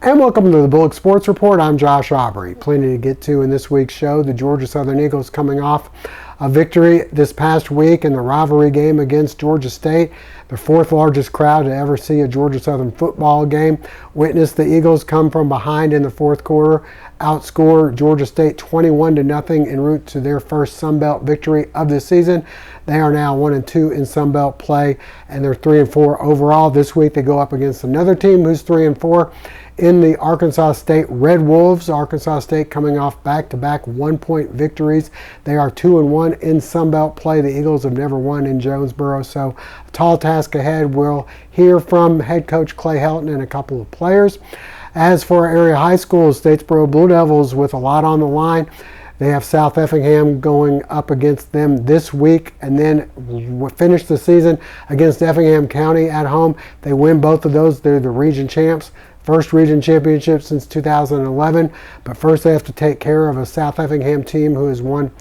And welcome to the Bulloch Sports Report. I'm Josh Aubrey. Plenty to get to in this week's show. The Georgia Southern Eagles coming off a victory this past week in the rivalry game against Georgia State. The fourth largest crowd to ever see a Georgia Southern football game. Witnessed the Eagles come from behind in the fourth quarter, outscore Georgia State 21-0 en route to their first Sun Belt victory of the season. They are now 1-2 in Sun Belt play, and they're 3-4 overall. This week they go up against another team who's 3-4 in the Arkansas State Red Wolves. Arkansas State coming off back-to-back 1-point victories. They are 2-1 in Sun Belt play. The Eagles have never won in Jonesboro, so a tall task ahead. We'll hear from head coach Clay Helton and a couple of players. As for our area high schools, Statesboro Blue Devils with a lot on the line. They have South Effingham going up against them this week, and then we'll finish the season against Effingham County at home. They win both of those. They're the region champs. First region championship since 2011. But first they have to take care of a South Effingham team who has won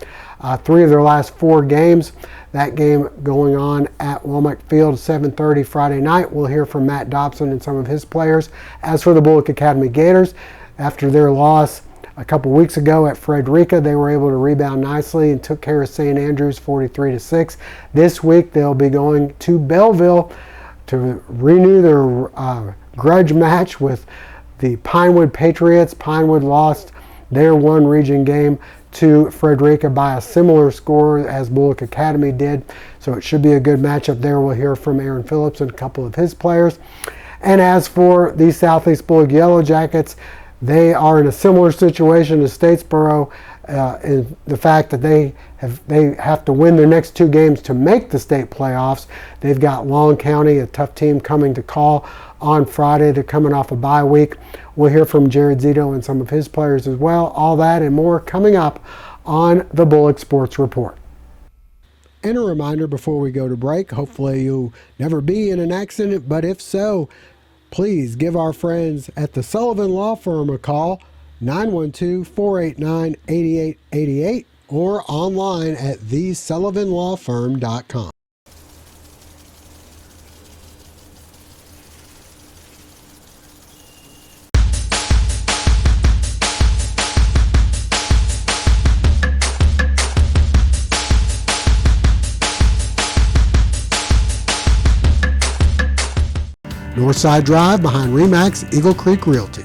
3 of their last 4 games. That game going on at Womack Field, 7:30 Friday night. We'll hear from Matt Dobson and some of his players. As for the Bulloch Academy Gators, after their loss a couple weeks ago at Frederica, they were able to rebound nicely and took care of St. Andrews 43-6. This week they'll be going to Belleville to renew their grudge match with the Pinewood Patriots. Pinewood lost their one region game to Frederica by a similar score as Bulloch Academy did, so it should be a good matchup there. We'll hear from Aaron Phillips and a couple of his players. And as for the Southeast Bulloch Yellow Jackets, they are in a similar situation as Statesboro in the fact that they have to win their next 2 games to make the state playoffs. They've got Long County, a tough team, coming to call on Friday. They're coming off a bye week. We'll hear from Jared Zito and some of his players as well. All that and more coming up on the Bulloch Sports Report. And a reminder before we go to break, hopefully you'll never be in an accident, but if so, please give our friends at the Sullivan Law Firm a call, 912-489-8888, or online at thesullivanlawfirm.com. Northside Drive behind Remax Eagle Creek Realty.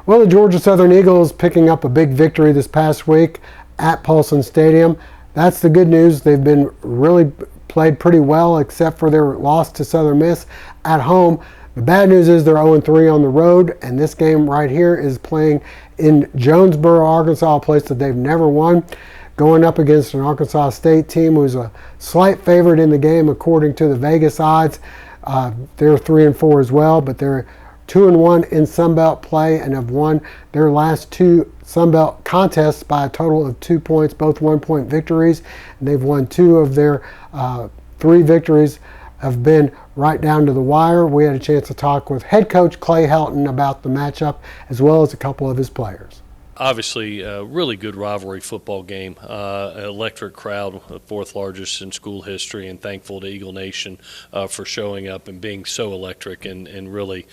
Well, the Georgia Southern Eagles picking up a big victory this past week at Paulson Stadium. That's the good news. They've been really played pretty well except for their loss to Southern Miss at home. The bad news is they're 0-3 on the road, and this game right here is playing in Jonesboro, Arkansas, a place that they've never won, going up against an Arkansas State team who's a slight favorite in the game according to the Vegas odds. They're 3-4 as well, but they're 2-1 in Sun Belt play and have won their last 2 Sun Belt contests by a total of 2 points, both 1-point victories. And they've won 2 of their 3 victories have been right down to the wire. We had a chance to talk with head coach Clay Helton about the matchup as well as a couple of his players. Obviously, a really good rivalry football game. Electric crowd, the 4th largest in school history, and thankful to Eagle Nation for showing up and being so electric and really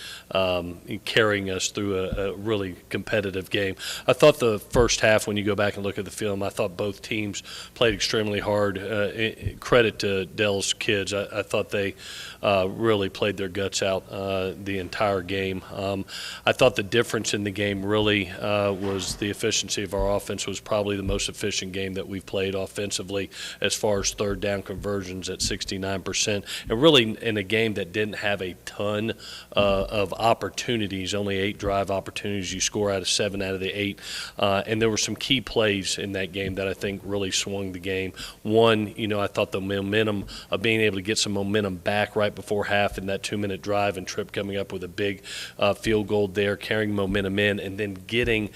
carrying us through a really competitive game. I thought the first half, when you go back and look at the film, I thought both teams played extremely hard. Credit to Dell's kids. I thought they really played their guts out the entire game. I thought the difference in the game really was the efficiency of our offense. Was probably the most efficient game that we've played offensively as far as 3rd down conversions at 69%, and really in a game that didn't have a ton of opportunities, only 8 drive opportunities. You score out of 7 out of the 8, and there were some key plays in that game that I think really swung the game. One, I thought the momentum of being able to get some momentum back right before half in that 2-minute drive, and Tripp coming up with a big field goal there, carrying momentum in, and then getting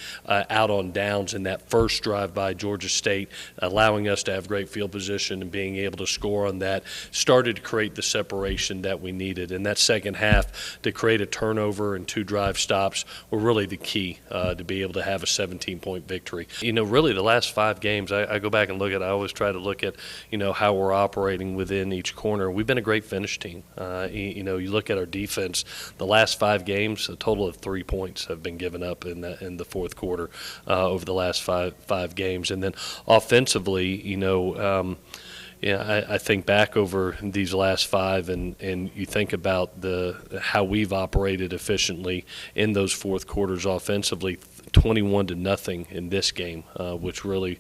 out on downs in that first drive by Georgia State, allowing us to have great field position and being able to score on that, started to create the separation that we needed. And that second half, to create a turnover and 2 drive stops were really the key to be able to have a 17-point victory. Really the last 5 games, I go back and look at, I always try to look at, how we're operating within each corner. We've been a great finish team. You look at our defense, the last 5 games, a total of 3 points have been given up in the fourth quarter over the last five games. And then offensively, I think back over these last 5, and you think about how we've operated efficiently in those fourth quarters offensively. 21-0 in this game, which really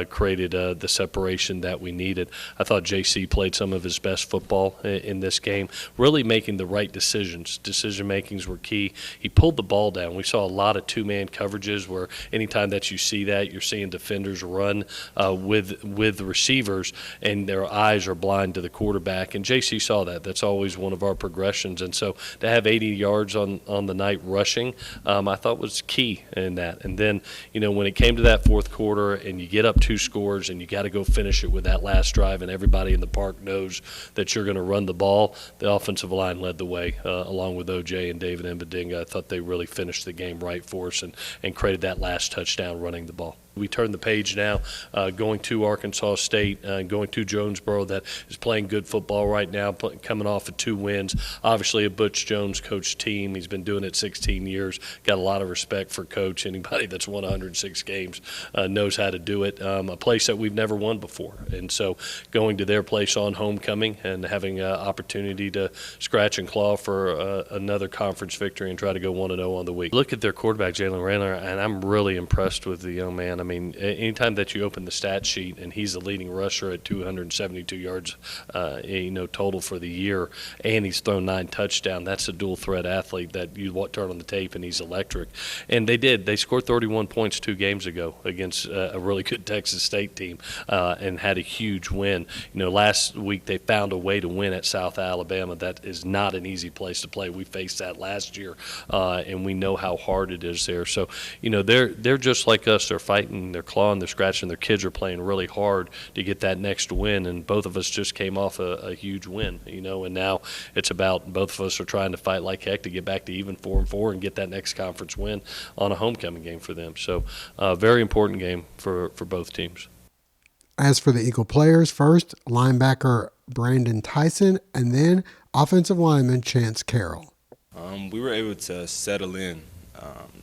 created the separation that we needed. I thought JC played some of his best football in this game, really making the right decisions. Decision makings were key. He pulled the ball down. We saw a lot of 2-man coverages where anytime that you see that, you're seeing defenders run with the receivers, and their eyes are blind to the quarterback. And JC saw that. That's always one of our progressions. And so to have 80 yards on the night rushing, I thought was key in that. And then, when it came to that fourth quarter and you get up 2 scores and you got to go finish it with that last drive, and everybody in the park knows that you're going to run the ball, the offensive line led the way along with OJ and David Mbadinga. I thought they really finished the game right for us and created that last touchdown running the ball. We turn the page now, going to Arkansas State, going to Jonesboro, that is playing good football right now, coming off of 2 wins. Obviously a Butch Jones coached team. He's been doing it 16 years. Got a lot of respect for Coach. Anybody that's won 106 games knows how to do it. A place that we've never won before. And so going to their place on homecoming and having an opportunity to scratch and claw for another conference victory and try to go 1-0 on the week. Look at their quarterback, Jalen Raylor, and I'm really impressed with the young man. I mean, anytime that you open the stat sheet and he's the leading rusher at 272 yards, total for the year, and he's thrown 9 touchdowns, that's a dual threat athlete that you turn on the tape and he's electric. And they did. They scored 31 points 2 games ago against a really good Texas State team and had a huge win. Last week they found a way to win at South Alabama. That is not an easy place to play. We faced that last year, and we know how hard it is there. So, they're just like us. They're fighting, they're clawing, they're scratching. Their kids are playing really hard to get that next win, and both of us just came off a huge win, and now it's about both of us are trying to fight like heck to get back to even 4-4 and get that next conference win on a homecoming game for them. So very important game for both teams. As for the Eagle players, first, linebacker Brandon Tyson, and then offensive lineman Chance Carroll. We were able to settle in.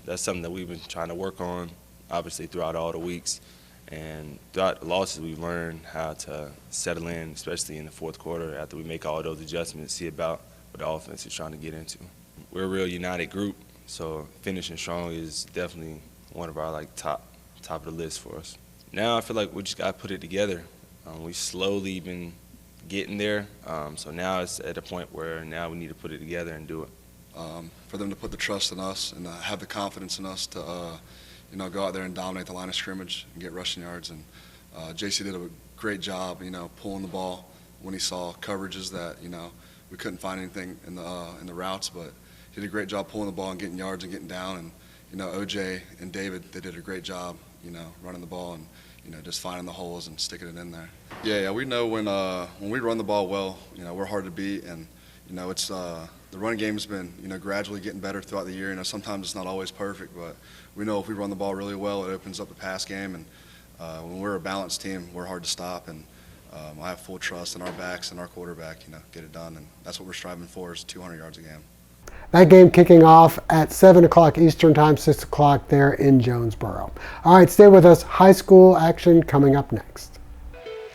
That's something that we've been trying to work on, obviously, throughout all the weeks. And throughout the losses, we've learned how to settle in, especially in the fourth quarter after we make all those adjustments, see about what the offense is trying to get into. We're a real united group, so finishing strong is definitely one of our top of the list for us. Now I feel like we just got to put it together. We slowly been getting there, so now it's at a point where now we need to put it together and do it. For them to put the trust in us and have the confidence in us to go out there and dominate the line of scrimmage and get rushing yards. And JC did a great job, pulling the ball when he saw coverages that, we couldn't find anything in the routes, but he did a great job pulling the ball and getting yards and getting down. And, OJ and David, they did a great job, running the ball and, just finding the holes and sticking it in there. Yeah, we know when we run the ball well, we're hard to beat. And, it's the running game's been, gradually getting better throughout the year. Sometimes it's not always perfect, but we know if we run the ball really well, it opens up the pass game. And when we're a balanced team, we're hard to stop. And I have full trust in our backs and our quarterback, get it done. And that's what we're striving for, is 200 yards a game. That game kicking off at 7 o'clock Eastern Time, 6 o'clock there in Jonesboro. All right, stay with us. High school action coming up next.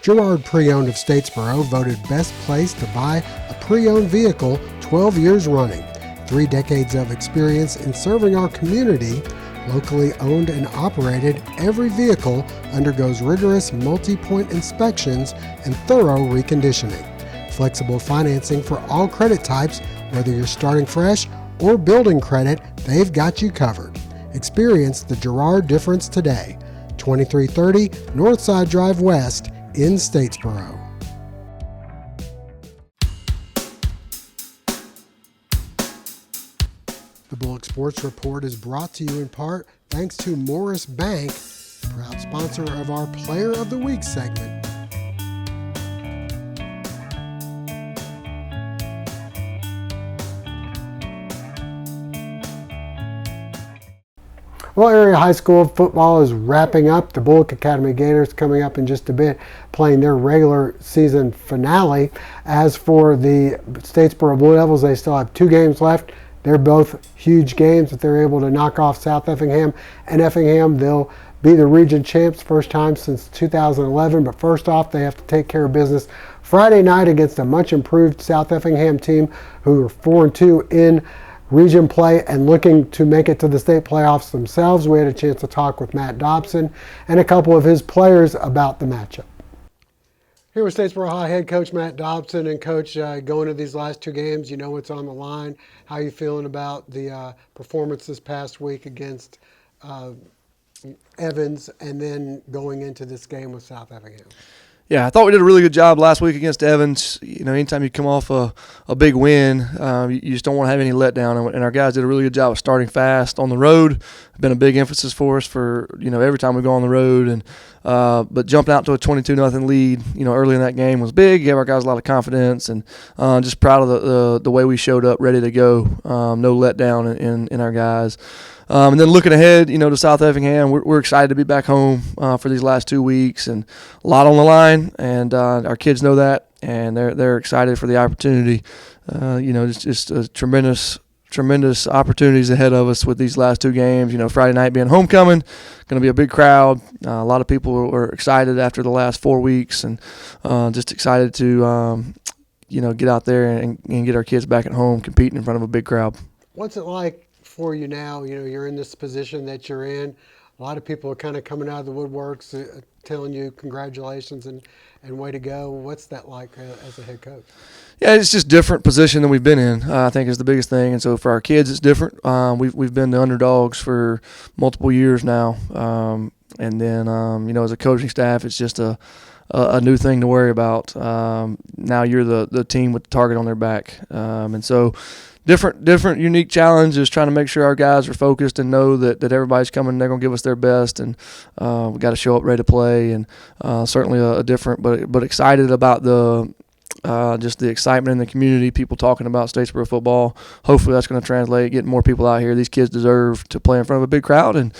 Gerard Pre-Owned of Statesboro voted best place to buy a pre-owned vehicle 12 years running. 3 decades of experience in serving our community. Locally owned and operated, every vehicle undergoes rigorous multi-point inspections and thorough reconditioning. Flexible financing for all credit types, whether you're starting fresh or building credit, they've got you covered. Experience the Gerard difference today. 2330 Northside Drive West in Statesboro. The Bulloch Sports Report is brought to you in part thanks to Morris Bank, proud sponsor of our Player of the Week segment. Well, area high school football is wrapping up. The Bulloch Academy Gators coming up in just a bit, playing their regular season finale. As for the Statesboro Blue Devils, they still have 2 games left. They're both huge games. If they're able to knock off South Effingham and Effingham, they'll be the region champs, first time since 2011. But first off, they have to take care of business Friday night against a much improved South Effingham team who are 4-2 in region play and looking to make it to the state playoffs themselves. We had a chance to talk with Matt Dobson and a couple of his players about the matchup. Here with Statesboro High head coach Matt Dobson. And coach, going to these last 2 games, you know what's on the line. How are you feeling about the performance this past week against Evans and then going into this game with South Effingham? Yeah, I thought we did a really good job last week against Evans. You know, anytime you come off a big win, you just don't want to have any letdown. And our guys did a really good job of starting fast on the road. Been a big emphasis for us for, every time we go on the road. And but jumping out to a 22-0 lead, early in that game was big. Gave our guys a lot of confidence, and just proud of the way we showed up, ready to go. No letdown in our guys. And then looking ahead, to South Effingham, we're excited to be back home for these last 2 weeks, and a lot on the line, and our kids know that, and they're excited for the opportunity. It's just a tremendous opportunities ahead of us with these last 2 games. Friday night being homecoming, going to be a big crowd. A lot of people are excited after the last 4 weeks, and just excited to get out there and get our kids back at home competing in front of a big crowd. What's it like for you now? You're in this position that you're in. A lot of people are kind of coming out of the woodworks telling you congratulations and way to go. What's that like as a head coach? Yeah, it's just different position than we've been in, I think is the biggest thing. And so for our kids, it's different. We've been the underdogs for multiple years now. And then, as a coaching staff, it's just a new thing to worry about. Now you're the team with the target on their back. And so different unique challenge is trying to make sure our guys are focused and know that everybody's coming, they're going to give us their best, and we got to show up ready to play. And certainly a different but excited about just the excitement in the community, people talking about Statesboro football. Hopefully that's going to translate, getting more people out here. These kids deserve to play in front of a big crowd, and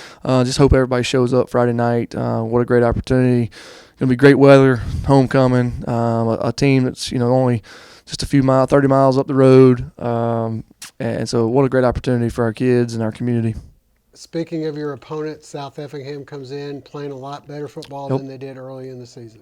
just hope everybody shows up Friday night. What a great opportunity. Going to be great weather, homecoming, a team that's only just a few 30 miles up the road, and so what a great opportunity for our kids and our community. Speaking of your opponent, South Effingham comes in playing a lot better football than they did early in the season.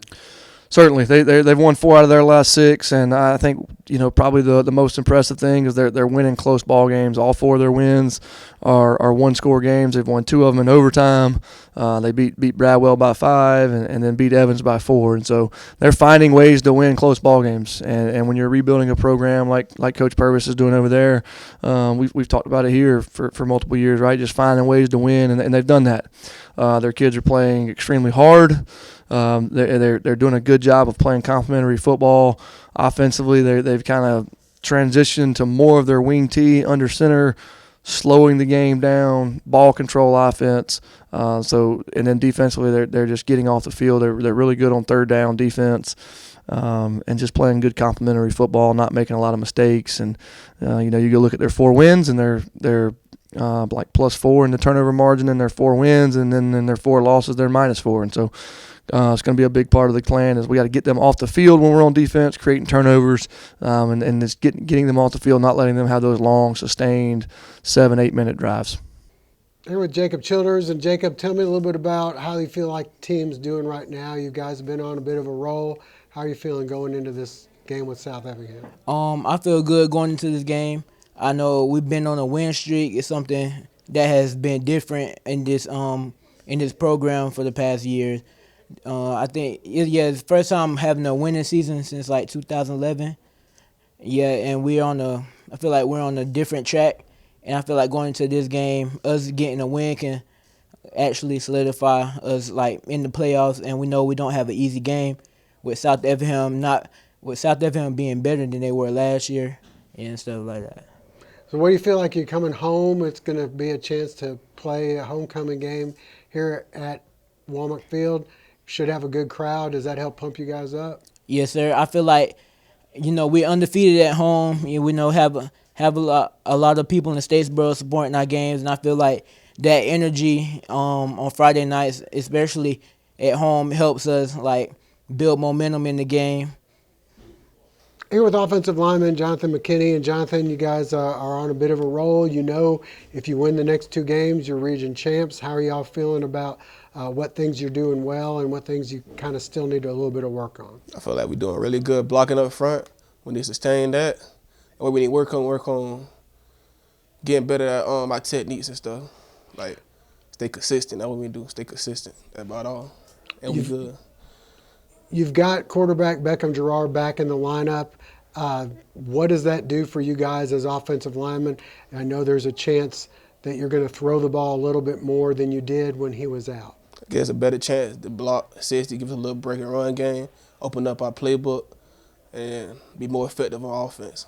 Certainly, they've won 4 out of their last 6, and I think probably the most impressive thing is they're winning close ball games. All 4 of their wins are one-score games. They've won 2 of them in overtime. They beat Bradwell by 5 and then beat Evans by 4, and so they're finding ways to win close ball games. And when you're rebuilding a program like Coach Purvis is doing over there, we've talked about it here for multiple years, right? Just finding ways to win, and they've done that. Their kids are playing extremely hard. They're doing a good job of playing complementary football. Offensively, they've kind of transitioned to more of their wing tee under center, slowing the game down, ball control offense. And then defensively, they're just getting off the field. They're really good on third down defense, and just playing good complementary football, not making a lot of mistakes. And you go look at their 4 wins, and they're like +4 in the turnover margin in their 4 wins, and then in their 4 losses, they're -4. And so it's going to be a big part of the plan is we got to get them off the field when we're on defense, creating turnovers, and just getting them off the field, not letting them have those long, sustained 7-8 minute drives. Here with Jacob Childers. And Jacob, tell me a little bit about how you feel like the team's doing right now. You guys have been on a bit of a roll. How are you feeling going into this game with South Effingham? I feel good going into this game. I know we've been on a win streak. It's something that has been different in this program for the past years. I think it's the first time having a winning season since like 2011. Yeah, and I feel like we're on a different track, and I feel like going into this game, us getting a win can actually solidify us like in the playoffs. And we know we don't have an easy game with South Effingham being better than they were last year and stuff like that. So what do you feel like you're coming home? It's going to be a chance to play a homecoming game here at Walmart Field. Should have a good crowd. Does that help pump you guys up? Yes, sir. I feel like, we're undefeated at home. We know have a lot of people in the Statesboro supporting our games, and I feel like that energy on Friday nights, especially at home, helps us like build momentum in the game. Here with offensive lineman Jonathan McKinney. And Jonathan, you guys are on a bit of a roll. If you win the next 2 games, you're region champs. How are y'all feeling about what things you're doing well and what things you kind of still need a little bit of work on? I feel like we're doing really good blocking up front. We need to sustain that. And what we need to work on getting better at our techniques and stuff. Like, stay consistent. That's what we do. Stay consistent. That's about all. And we good. You've got quarterback Beckham Gerard back in the lineup. What does that do for you guys as offensive linemen? I know there's a chance that you're going to throw the ball a little bit more than you did when he was out. Gives us a better chance to block, assist, give us a little break and run game, open up our playbook, and be more effective on offense.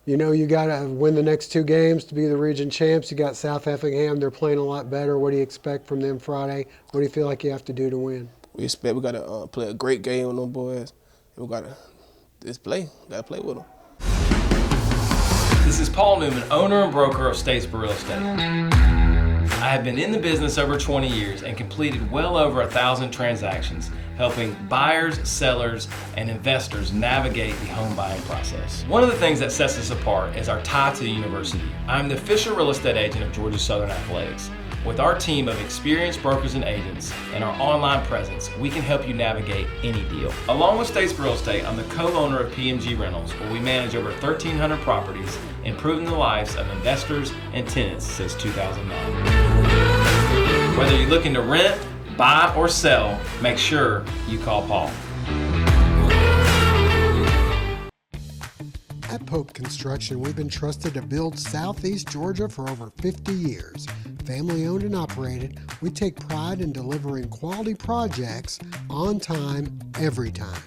You got to win the next 2 games to be the region champs. You got South Effingham. They're playing a lot better. What do you expect from them Friday? What do you feel like you have to do to win? We got to play a great game with them boys. We got to just play. Got to play with them. This is Paul Newman, owner and broker of Statesboro Real Estate. I have been in the business over 20 years and completed well over 1,000 transactions, helping buyers, sellers, and investors navigate the home buying process. One of the things that sets us apart is our tie to the university. I'm the official real estate agent of Georgia Southern Athletics. With our team of experienced brokers and agents and our online presence, we can help you navigate any deal. Along with Statesboro Real Estate, I'm the co-owner of PMG Rentals, where we manage over 1,300 properties, improving the lives of investors and tenants since 2009. Whether you're looking to rent, buy, or sell, make sure you call Paul. At Pope Construction, we've been trusted to build Southeast Georgia for over 50 years. Family owned and operated, we take pride in delivering quality projects on time, every time.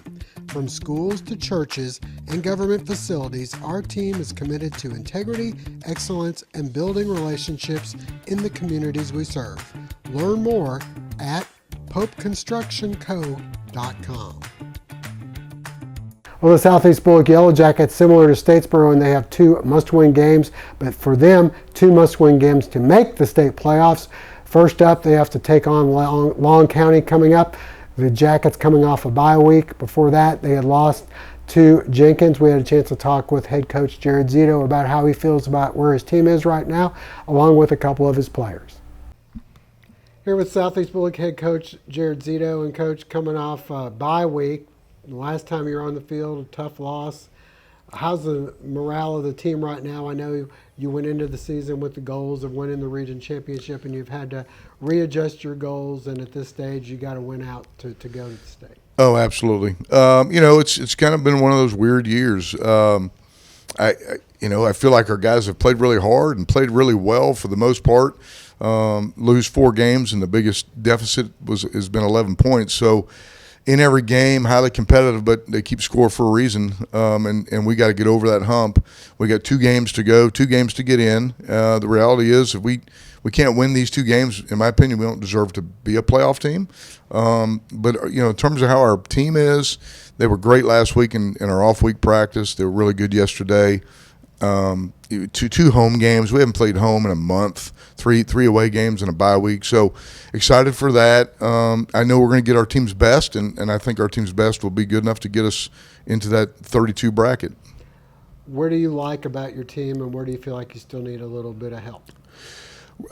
From schools to churches and government facilities, our team is committed to integrity, excellence, and building relationships in the communities we serve. Learn more at popeconstructionco.com. Well, the Southeast Bulloch Yellow Jackets, similar to Statesboro, and they have 2 must-win games, but for them, 2 must-win games to make the state playoffs. First up, they have to take on Long County coming up. The Jackets coming off a bye week. Before that, they had lost to Jenkins. We had a chance to talk with head coach Jared Zito about how he feels about where his team is right now, along with a couple of his players. Here with Southeast Bulloch head coach Jared Zito, and coach, coming off a bye week. The last time you were on the field, a tough loss. How's the morale of the team right now? I know you went into the season with the goals of winning the region championship, and you've had to readjust your goals, and at this stage you got to win out to go to the state. Oh, absolutely. It's kind of been one of those weird years. I feel like our guys have played really hard and played really well for the most part. Lose 4 games, and the biggest deficit has been 11 points. So in every game, highly competitive, but they keep score for a reason, and we got to get over that hump. We got 2 games to go, 2 games to get in. The reality is, if we can't win these 2 games, in my opinion, we don't deserve to be a playoff team. But in terms of how our team is, they were great last week in our off-week practice. They were really good yesterday. 2 home games. We haven't played home in a month. 3 away games in a bye week. So excited for that. I know we're going to get our team's best, and I think our team's best will be good enough to get us into that 32 bracket. Where do you like about your team, and where do you feel like you still need a little bit of help?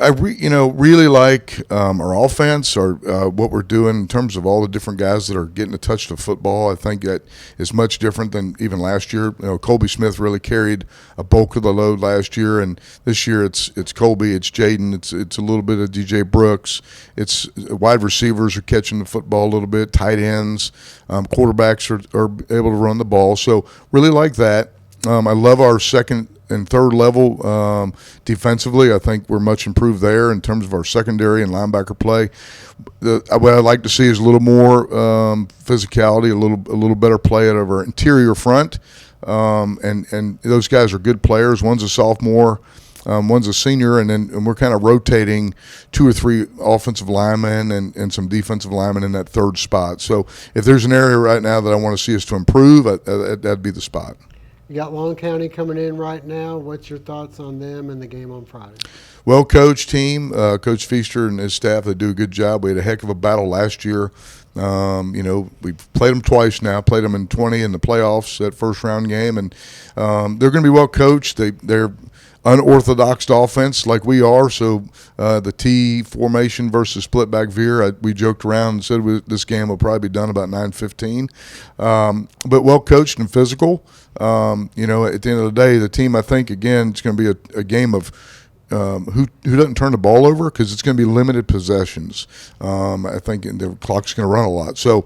I really like our offense, what we're doing in terms of all the different guys that are getting a touch of football. I think that is much different than even last year. Colby Smith really carried a bulk of the load last year, and this year it's Colby, it's Jaden, it's a little bit of DJ Brooks. It's wide receivers are catching the football a little bit, tight ends, quarterbacks are able to run the ball. So really like that. I love our second and third level defensively. I think we're much improved there in terms of our secondary and linebacker play. What I'd like to see is a little more physicality, a little better play out of our interior front. and those guys are good players. One's a sophomore. One's a senior, and we're kind of rotating 2 or 3 offensive linemen and some defensive linemen in that third spot. So if there's an area right now that I want to see us to improve, that'd be the spot. You got Long County coming in right now. What's your thoughts on them and the game on Friday? Well-coached team. Coach Feaster and his staff, they do a good job. We had a heck of a battle last year. We've played them twice now. Played them in 20 in the playoffs, that first-round game, and they're going to be well-coached. They're unorthodox offense like we are, so the T formation versus split back veer, we joked around and said this game will probably be done about 9:15, but well coached and physical. At the end of the day, the team, I think, again, it's going to be a game of who doesn't turn the ball over, because it's going to be limited possessions. I think the clock's going to run a lot. So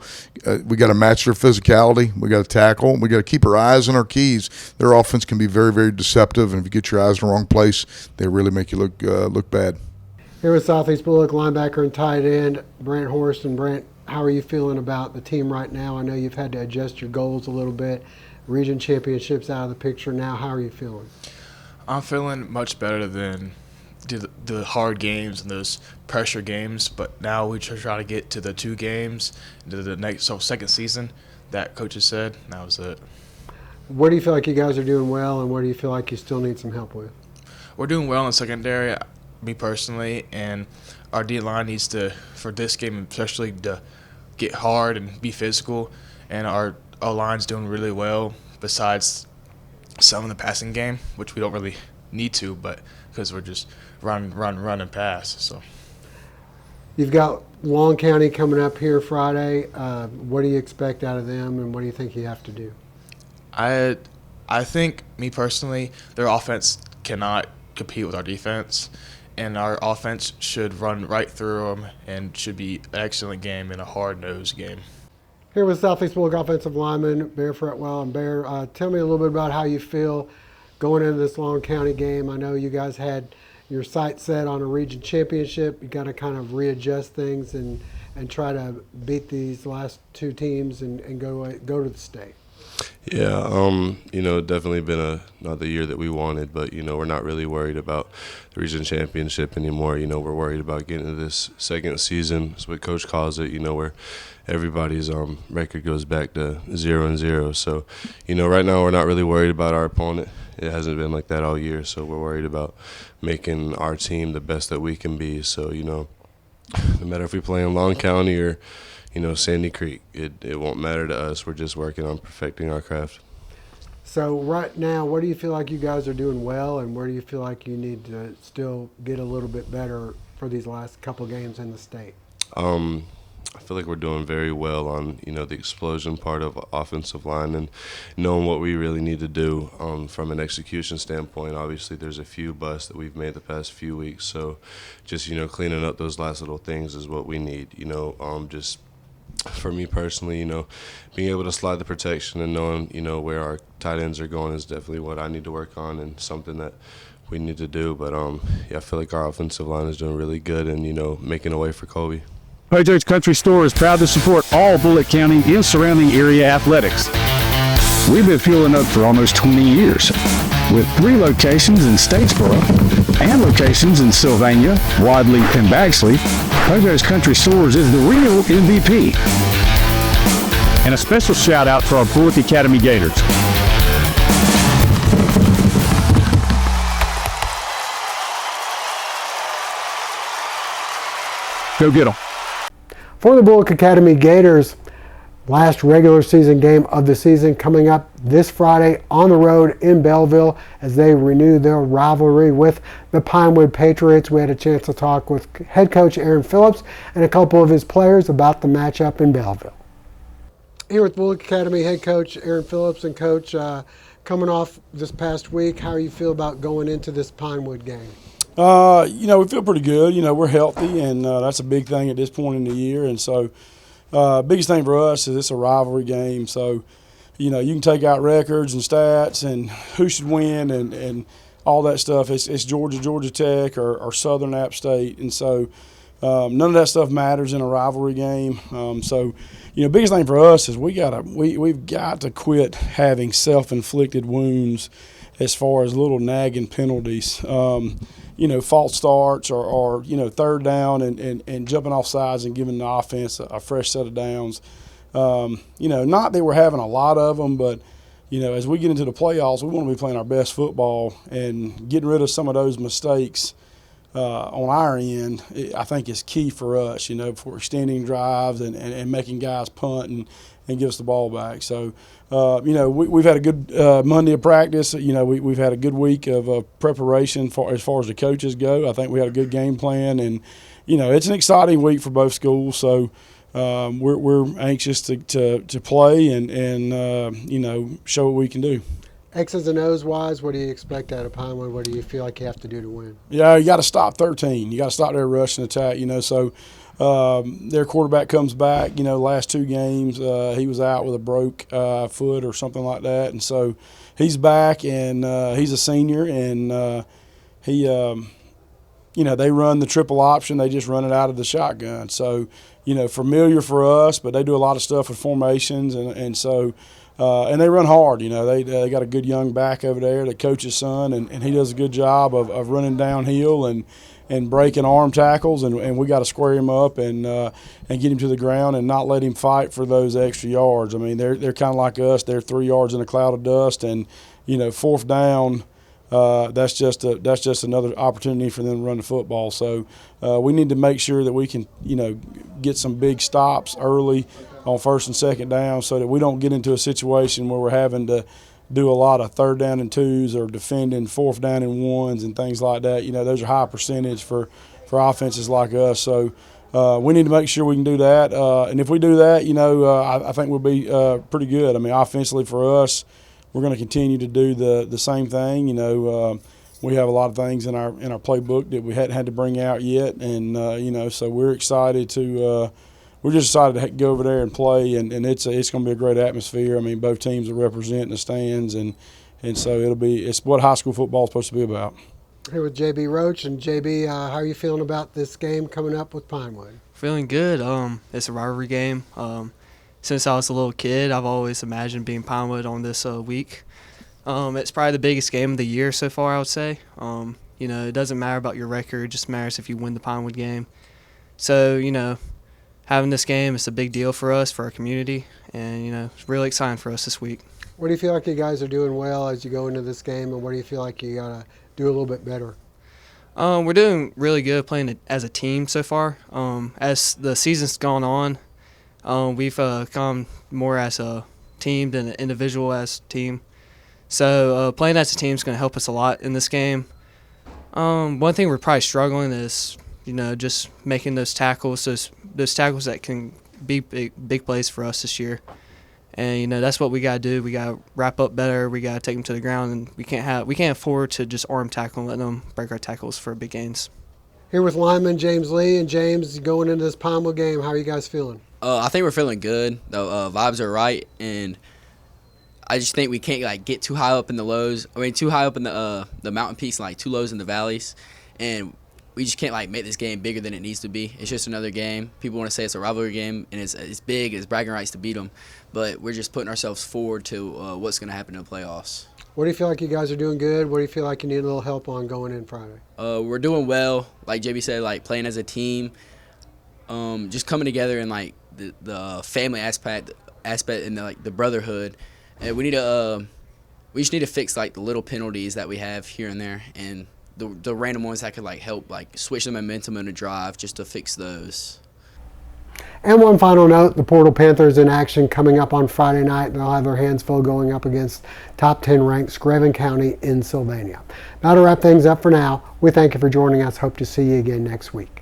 we got to match their physicality. We got to tackle. We got to keep our eyes on our keys. Their offense can be very, very deceptive, and if you get your eyes in the wrong place, they really make you look bad. Here with Southeast Bulloch linebacker and tight end Brant Horst. And Brant, how are you feeling about the team right now? I know you've had to adjust your goals a little bit. Region championships out of the picture now. How are you feeling? I'm feeling much better than the hard games and those pressure games, but now we try to get to the 2 games into the second season that coaches said. That was it. What do you feel like you guys are doing well, and what do you feel like you still need some help with? We're doing well in the secondary, me personally, and our D-line needs to, for this game especially, to get hard and be physical, and our O-line's doing really well besides some in the passing game, which we don't really need to, but because we're just run and pass. So you've got Long County coming up here Friday. What do you expect out of them, and what do you think you have to do? I think, me personally, their offense cannot compete with our defense, and our offense should run right through them and should be an excellent game and a hard-nosed game. Here with Southeast Bulloch offensive lineman Bear Fretwell. And Bear, tell me a little bit about how you feel going into this Long County game. I know you guys had your sights set on a region championship. You got to kind of readjust things and try to beat these last 2 teams and go to the state. Yeah, definitely been another year that we wanted, but, we're not really worried about the region championship anymore. We're worried about getting to this second season. That's what Coach calls it, where everybody's record goes back to 0-0. So, right now we're not really worried about our opponent. It hasn't been like that all year, so we're worried about making our team the best that we can be. So, no matter if we play in Long County or Sandy Creek, it won't matter to us. We're just working on perfecting our craft. So right now, what do you feel like you guys are doing well, and where do you feel like you need to still get a little bit better for these last couple games in the state? I feel like we're doing very well on, the explosion part of offensive line and knowing what we really need to do from an execution standpoint. Obviously, there's a few busts that we've made the past few weeks. So just, cleaning up those last little things is what we need, just for me personally, being able to slide the protection and knowing, where our tight ends are going is definitely what I need to work on and something that we need to do. But, I feel like our offensive line is doing really good and, making a way for Kobe. Hojo's Country Store is proud to support all Bulloch County and surrounding area athletics. We've been fueling up for almost 20 years, with 3 locations in Statesboro and locations in Sylvania, Wadley, and Bagsley. Hojo's Country Stores is the real MVP. And a special shout out to our Bulloch Academy Gators. Go get them. For the Bulloch Academy Gators, last regular season game of the season coming up this Friday on the road in Belleville as they renew their rivalry with the Pinewood Patriots. We had a chance to talk with head coach Aaron Phillips and a couple of his players about the matchup in Belleville. Here with Bulloch Academy head coach Aaron Phillips. And coach, coming off this past week, how do you feel about going into this Pinewood game? We feel pretty good. We're healthy, and that's a big thing at this point in the year. And so biggest thing for us is it's a rivalry game. So, you can take out records and stats and who should win and all that stuff. It's Georgia Tech or Southern App State. And so None of that stuff matters in a rivalry game. So, biggest thing for us is we've got to quit having self-inflicted wounds as far as little nagging penalties. False starts or third down and jumping off sides and giving the offense a fresh set of downs. Not that we're having a lot of them, but as we get into the playoffs, we want to be playing our best football, and getting rid of some of those mistakes on our end, I think is key for us, for extending drives and making guys punt and give us the ball back. So, we've had a good Monday of practice. We've had a good week of preparation as far as the coaches go. I think we had a good game plan, and, it's an exciting week for both schools. So, we're anxious to play and show what we can do. X's and O's wise, what do you expect out of Pinewood? What do you feel like you have to do to win? Yeah, you got to stop 13. You got to stop their rush and attack. So their quarterback comes back. Last 2 games he was out with a broke foot or something like that, and so he's back, and he's a senior, and he they run the triple option. They just run it out of the shotgun. So familiar for us, but they do a lot of stuff with formations, and so. And they run hard. They got a good young back over there, the coach's son, and he does a good job of running downhill and breaking arm tackles, and we got to square him up and get him to the ground and not let him fight for those extra yards. I mean, they're kind of like us. They're 3 yards in a cloud of dust, and 4th down. That's just another opportunity for them to run the football. So we need to make sure that we can get some big stops early on 1st and 2nd down, so that we don't get into a situation where we're having to do a lot of 3rd down and 2s or defending 4th down and 1s and things like that. Those are high percentage for offenses like us. So we need to make sure we can do that. And if we do that, I think we'll be pretty good. I mean, offensively for us, we're going to continue to do the same thing. We have a lot of things in our playbook that we hadn't had to bring out yet, and so we're excited to. We're just excited to go over there and play, and it's going to be a great atmosphere. I mean, both teams will represent in the stands, and so it's what high school football is supposed to be about. Here with JB Roach, and JB, how are you feeling about this game coming up with Pinewood? Feeling good. It's a rivalry game. Since I was a little kid, I've always imagined being Pinewood on this week. It's probably the biggest game of the year so far, I would say. It doesn't matter about your record; it just matters if you win the Pinewood game. So, having this game is a big deal for us, for our community, and, it's really exciting for us this week. What do you feel like you guys are doing well as you go into this game, and what do you feel like you got to do a little bit better? We're doing really good playing as a team so far. As the season's gone on, we've come more as a team than an individual as a team. So playing as a team is going to help us a lot in this game. One thing we're probably struggling is, just making those tackles, those tackles that can be big plays for us this year. And that's what we got to do. We got to wrap up better. We got to take them to the ground, and we can't afford to just arm tackle and let them break our tackles for big gains. Here with lineman James Lee, and James, going into this Pinewood game, how are you guys feeling? I think we're feeling good. The vibes are right, and I just think we can't get too high up in the lows. I mean, too high up in the mountain peaks, and too lows in the valleys, and we just can't make this game bigger than it needs to be. It's just another game. People want to say it's a rivalry game, and it's big. It's bragging rights to beat them, but we're just putting ourselves forward to what's going to happen in the playoffs. What do you feel like you guys are doing good? What do you feel like you need a little help on going in Friday? We're doing well. Like JB said, playing as a team, just coming together in the family aspect and the brotherhood. And we just need to fix the little penalties that we have here and there, and the random ones that could help switch the momentum in a drive, just to fix those. And one final note, the Portal Panthers in action coming up on Friday night. They'll have their hands full going up against top 10 ranked Screven County in Sylvania. That'll wrap things up for now. We thank you for joining us. Hope to see you again next week.